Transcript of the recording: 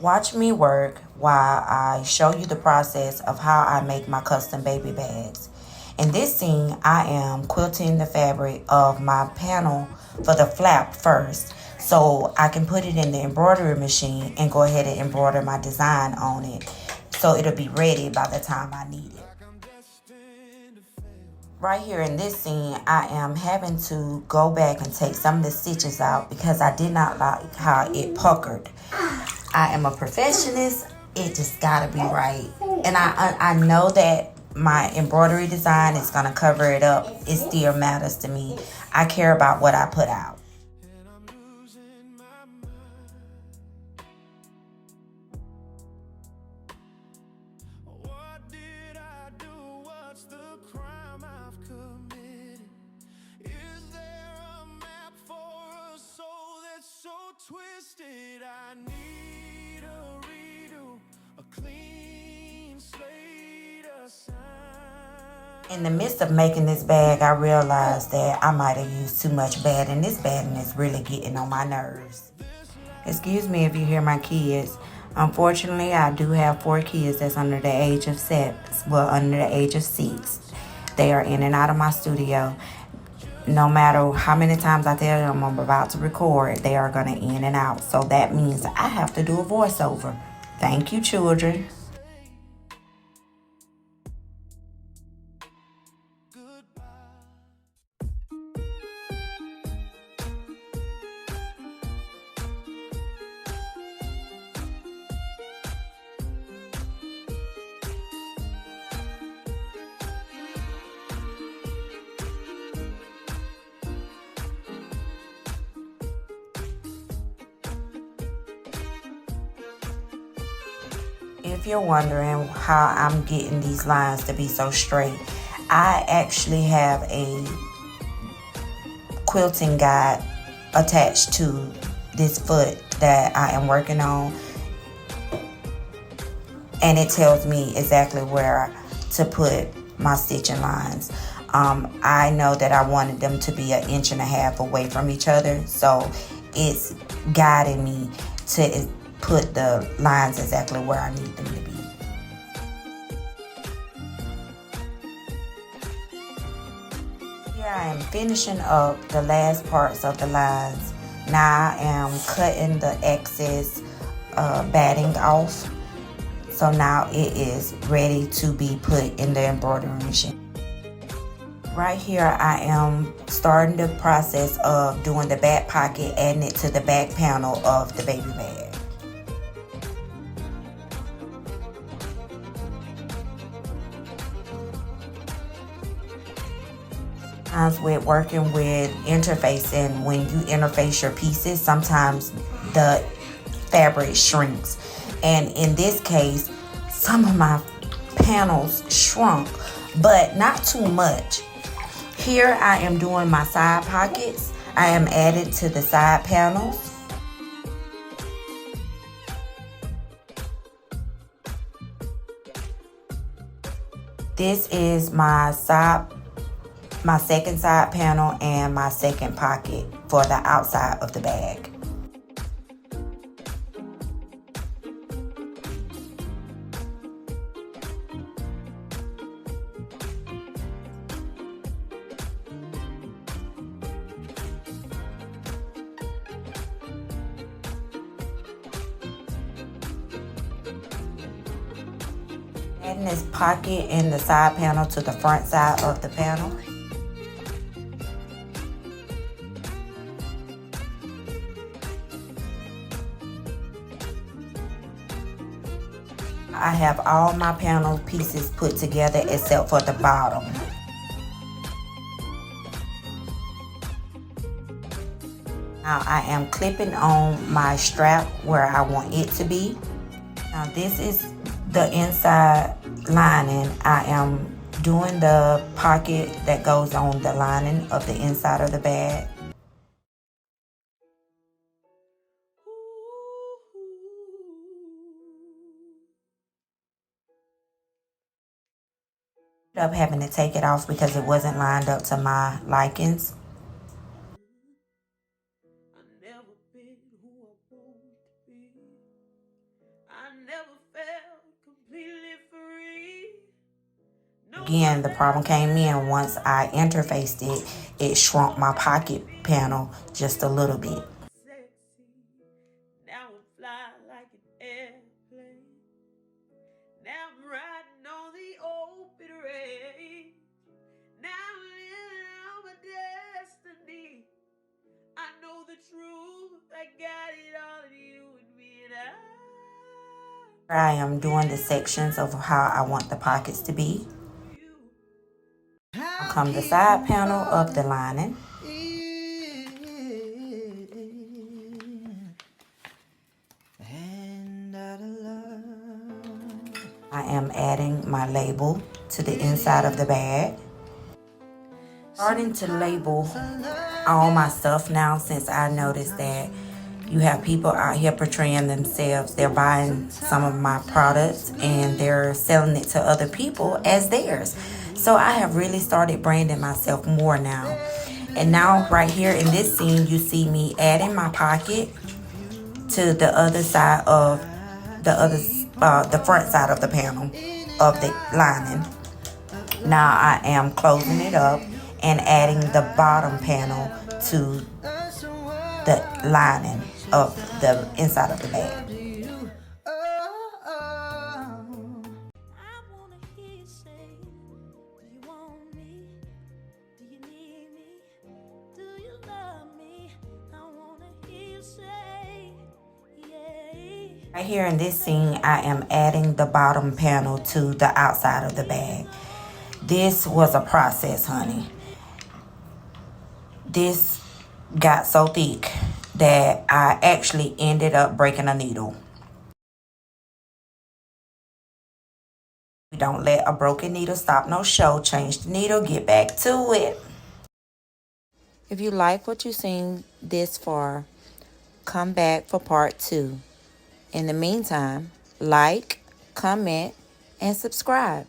Watch me work while I show you the process of how I make my custom baby bags. In this scene, I am quilting the fabric of my panel for the flap first, so I can put it in the embroidery machine and go ahead and embroider my design on it, so it'll be ready by the time I need it. Right here in this scene, I am having to go back and take some of the stitches out because I did not like how it puckered. I am a perfectionist. It just gotta be right. And I know that my embroidery design is gonna cover it up. It still matters to me. I care about what I put out. Twisted, I need a redo, a clean slate, a sign. In the midst of making this bag, I realized that I might have used too much batting. This batting is really getting on my nerves. Excuse me if you hear my kids. Unfortunately, I do have 4 kids that's under the age of 7, well, under the age of 6. They are in and out of my studio. No matter how many times I tell them I'm about to record, they are going to in and out. So that means I have to do a voiceover. Thank you, children. If you're wondering how I'm getting these lines to be so straight, I actually have a quilting guide attached to this foot that I am working on, and it tells me exactly where to put my stitching lines. I know that I wanted them to be 1.5 inches away from each other, so it's guiding me to put the lines exactly where I need them to be. Here I am finishing up the last parts of the lines. Now I am cutting the excess batting off. So now it is ready to be put in the embroidery machine. Right here I am starting the process of doing the back pocket, adding it to the back panel of the baby bag. With working with interfacing, when you interface your pieces, sometimes the fabric shrinks, and in this case some of my panels shrunk, but not too much. Here I am doing my side pockets. I am adding to the side panels. This is my second side panel and my second pocket for the outside of the bag. Adding this pocket and the side panel to the front side of the panel. I have all my panel pieces put together except for the bottom. Now I am clipping on my strap where I want it to be. Now this is the inside lining. I am doing the pocket that goes on the lining of the inside of the bag. Up having to take it off because it wasn't lined up to my likings. Again, the problem came in once I interfaced it. It shrunk my pocket panel just a little bit. Sexy. Now I'm flying like an airplane. Now I'm riding on the open range. Now I'm living out my destiny. I know the truth. I got it all in you and me, and I am doing the sections of how I want the pockets to be. I'll come the side panel of the lining. I am adding my label to the inside of the bag. Starting to label all my stuff now, since I noticed that you have people out here portraying themselves. They're buying some of my products and they're selling it to other people as theirs. So I have really started branding myself more now. And now right here in this scene, you see me adding my pocket to the other side of the front side of the panel of the lining. Now I am closing it up and adding the bottom panel to the lining of the inside of the bag. Right here in this scene, I am adding the bottom panel to the outside of the bag. This was a process, honey. This got so thick that I actually ended up breaking a needle. Don't let a broken needle stop no show. Change the needle, get back to it. If you like what you've seen this far, come back for part 2. In the meantime, like, comment, and subscribe.